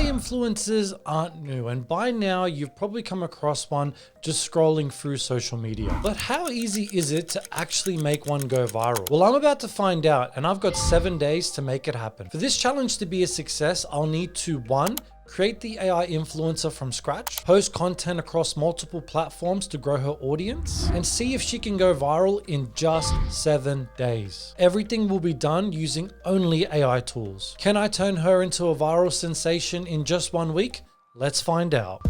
AI influencers aren't new, and by now you've probably come across one just scrolling through social media. But how easy is it to actually make one go viral? Well, I'm about to find out, and I've got 7 days to make it happen. For this challenge to be a success, I'll need to 1. Create the AI influencer from scratch, post content across multiple platforms to grow her audience, and see if she can go viral in just 7 days. Everything will be done using only AI tools. Can I turn her into a viral sensation in just 1 week? Let's find out.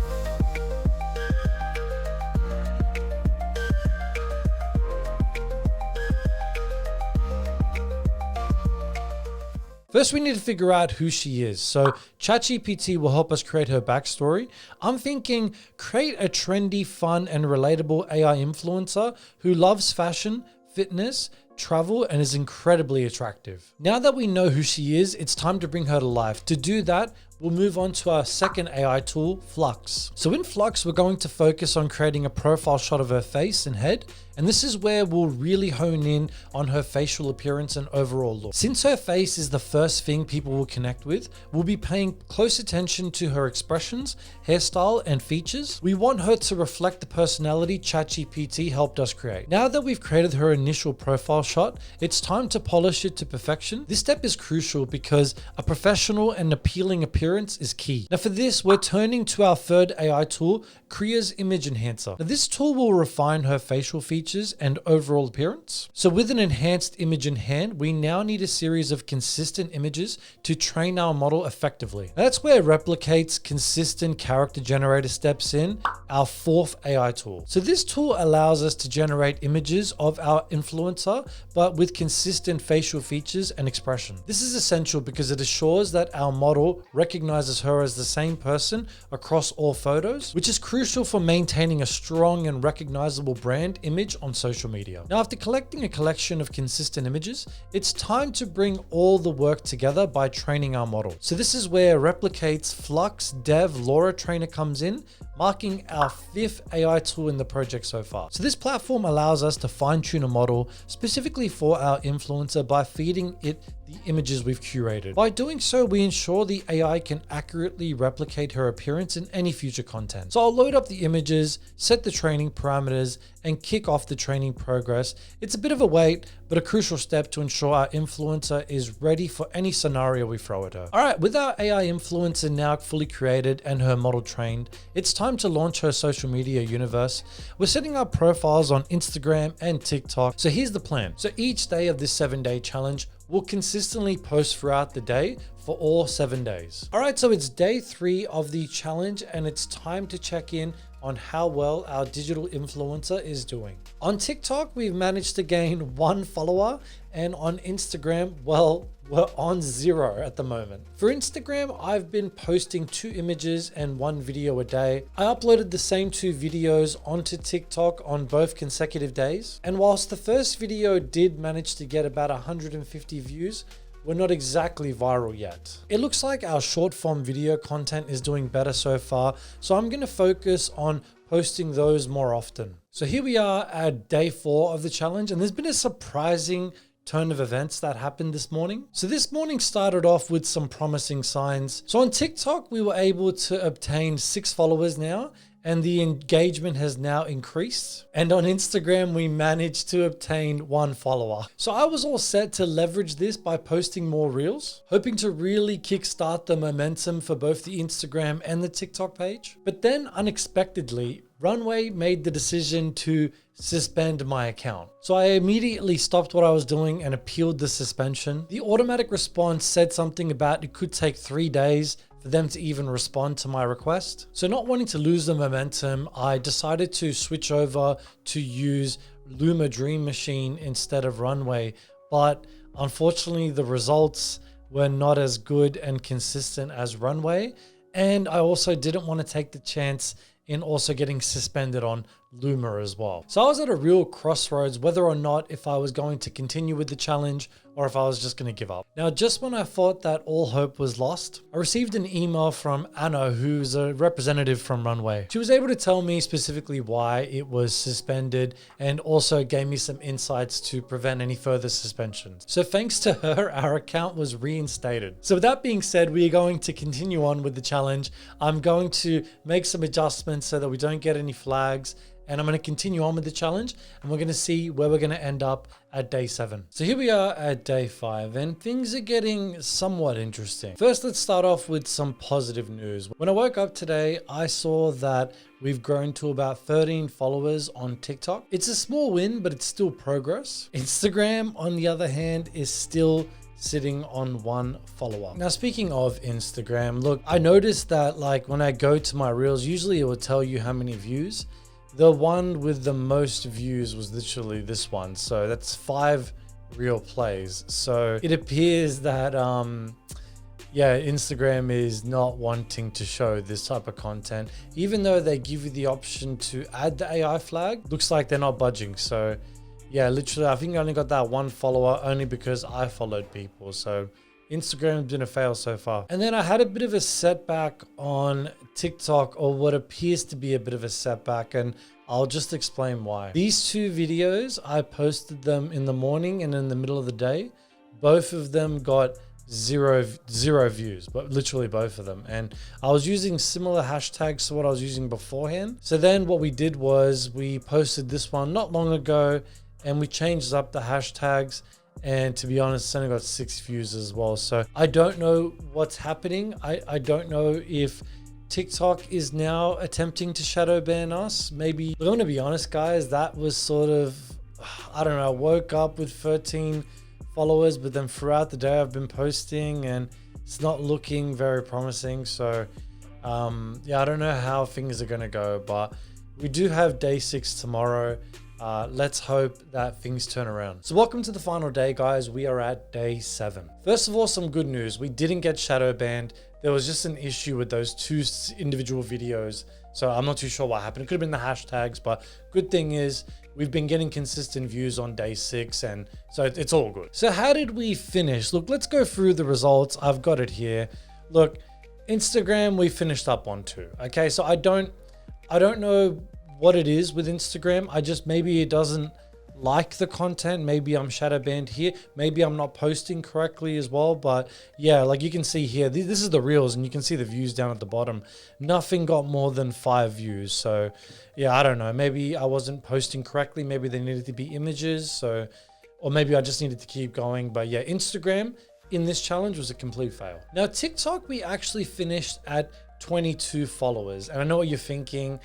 First, we need to figure out who she is. So ChatGPT will help us create her backstory. I'm thinking create a trendy, fun, and relatable AI influencer who loves fashion, fitness, travel, and is incredibly attractive. Now that we know who she is, it's time to bring her to life. To do that, we'll move on to our second AI tool, Flux. So in Flux, we're going to focus on creating a profile shot of her face and head. And this is where we'll really hone in on her facial appearance and overall look. Since her face is the first thing people will connect with, we'll be paying close attention to her expressions, hairstyle, and features. We want her to reflect the personality ChatGPT helped us create. Now that we've created her initial profile shot, it's time to polish it to perfection. This step is crucial because a professional and appealing appearance is key. Now for this, we're turning to our third AI tool, Kriya's Image Enhancer. Now this tool will refine her facial features and overall appearance. So with an enhanced image in hand, we now need a series of consistent images to train our model effectively. Now that's where Replicate's consistent character generator steps in, our fourth AI tool. So this tool allows us to generate images of our influencer, but with consistent facial features and expression. This is essential because it assures that our model recognizes her as the same person across all photos, which is crucial for maintaining a strong and recognizable brand image on social media. Now, after collecting a collection of consistent images, it's time to bring all the work together by training our model. So this is where Replicate's Flux Dev LoRa Trainer comes in, marking our fifth AI tool in the project so far. So this platform allows us to fine-tune a model specifically for our influencer by feeding it the images we've curated. By doing so, we ensure the AI can accurately replicate her appearance in any future content. So I'll load up the images, set the training parameters, and kick off the training progress. It's a bit of a wait, but a crucial step to ensure our influencer is ready for any scenario we throw at her. All right, with our AI influencer now fully created and her model trained, it's time to launch her social media universe. We're setting up profiles on Instagram and TikTok. So here's the plan. So each day of this 7-day challenge, we'll consistently post throughout the day for all 7 days. All right, so it's day 3 of the challenge and it's time to check in on how well our digital influencer is doing. On TikTok, we've managed to gain 1 follower, and on Instagram, well, we're on 0 at the moment. For Instagram, I've been posting 2 images and 1 video a day. I uploaded the same 2 videos onto TikTok on both consecutive days. And whilst the first video did manage to get about 150 views, we're not exactly viral yet. It looks like our short form video content is doing better so far, so I'm gonna focus on posting those more often. So here we are at day 4 of the challenge, and there's been a surprising turn of events that happened this morning. So this morning started off with some promising signs. So on TikTok, we were able to obtain 6 followers now, and the engagement has now increased. And on Instagram, we managed to obtain 1 follower. So I was all set to leverage this by posting more reels, hoping to really kickstart the momentum for both the Instagram and the TikTok page. But then unexpectedly, Runway made the decision to suspend my account. So I immediately stopped what I was doing and appealed the suspension. The automatic response said something about it could take 3 days for them to even respond to my request. So not wanting to lose the momentum, I decided to switch over to use Luma Dream Machine instead of Runway. But unfortunately, the results were not as good and consistent as Runway. And I also didn't want to take the chance in also getting suspended on Luma as well. So I was at a real crossroads whether or not if I was going to continue with the challenge or if I was just going to give up. Now, just when I thought that all hope was lost, I received an email from Anna, who's a representative from Runway. She was able to tell me specifically why it was suspended and also gave me some insights to prevent any further suspensions. So thanks to her, our account was reinstated. So with that being said, we are going to continue on with the challenge. I'm going to make some adjustments so that we don't get any flags, and I'm going to continue on with the challenge, and we're going to see where we're going to end up at day 7. So here we are at day 5, and things are getting somewhat interesting. First, let's start off with some positive news. When I woke up today, I saw that we've grown to about 13 followers on TikTok. It's a small win, but it's still progress. Instagram, on the other hand, is still sitting on 1 follower. Now, speaking of Instagram, look, I noticed that like when I go to my reels, usually it will tell you how many views. The one with the most views was literally this one. So that's 5 real plays. So it appears that, Instagram is not wanting to show this type of content, even though they give you the option to add the AI flag. Looks like they're not budging. So yeah, literally, I think I only got that 1 follower only because I followed people. So Instagram's been a fail so far. And then I had a bit of a setback on TikTok, or what appears to be a bit of a setback, and I'll just explain why. These 2 videos, I posted them in the morning and in the middle of the day. Both of them got zero views, but literally both of them. And I was using similar hashtags to what I was using beforehand. So then what we did was we posted this one not long ago, and we changed up the hashtags. And to be honest, it's only got 6 views as well. So I don't know what's happening. I don't know if TikTok is now attempting to shadow ban us. Maybe. I'm gonna be honest, guys, that was sort of, I don't know, I woke up with 13 followers, but then throughout the day I've been posting and it's not looking very promising. So I don't know how things are gonna go, but we do have day 6 tomorrow. Let's hope that things turn around. So welcome to the final day, guys. We are at day 7. First of all, some good news. We didn't get shadow banned. There was just an issue with those 2 individual videos. So I'm not too sure what happened. It could have been the hashtags, but good thing is we've been getting consistent views on day 6, and so it's all good. So how did we finish? Look, let's go through the results. I've got it here. Look, Instagram, we finished up on 2. Okay, so I don't know what it is with Instagram. Maybe it doesn't like the content. Maybe I'm shadow banned here. Maybe I'm not posting correctly as well. But yeah, like you can see here, this is the reels, and you can see the views down at the bottom. Nothing got more than 5 views. So yeah, I don't know. Maybe I wasn't posting correctly. Maybe they needed to be images. So, or maybe I just needed to keep going. But yeah, Instagram in this challenge was a complete fail. Now, TikTok, we actually finished at 22 followers. And I know what you're thinking.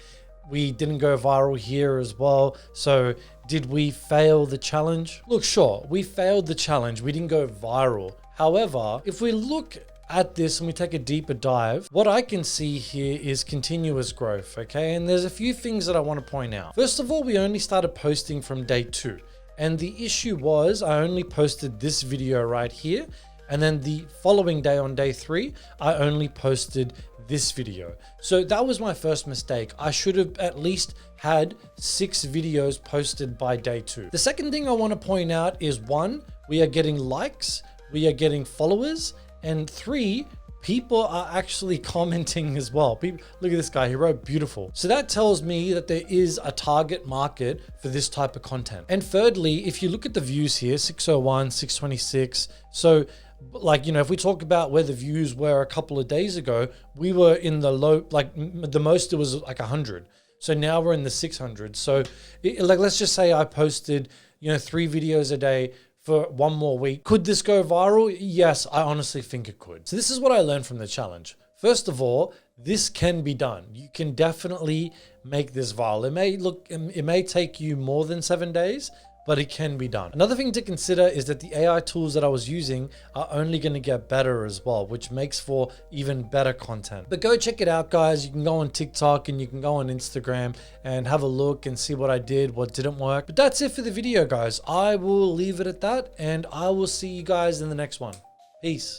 We didn't go viral here as well. So did we fail the challenge? Look, sure, we failed the challenge. We didn't go viral. However, if we look at this and we take a deeper dive, what I can see here is continuous growth, okay? And there's a few things that I want to point out. First of all, we only started posting from day 2. And the issue was I only posted this video right here. And then the following day on day 3, I only posted this video. So that was my first mistake. I should have at least had 6 videos posted by day 2. The second thing I want to point out is 1, we are getting likes, we are getting followers, and 3, people are actually commenting as well. People, look at this guy, he wrote beautiful. So that tells me that there is a target market for this type of content. And thirdly, if you look at the views here, 601, 626. So like, you know, if we talk about where the views were a couple of days ago, we were in the low, like the most it was like 100. So now we're in the 600. So like, let's just say I posted, 3 videos a day for 1 more week. Could this go viral? Yes, I honestly think it could. So this is what I learned from the challenge. First of all, this can be done. You can definitely make this viral. It may take you more than 7 days, but it can be done. Another thing to consider is that the AI tools that I was using are only going to get better as well, which makes for even better content. But go check it out, guys. You can go on TikTok and you can go on Instagram and have a look and see what I did, what didn't work. But that's it for the video, guys. I will leave it at that, and I will see you guys in the next one. Peace.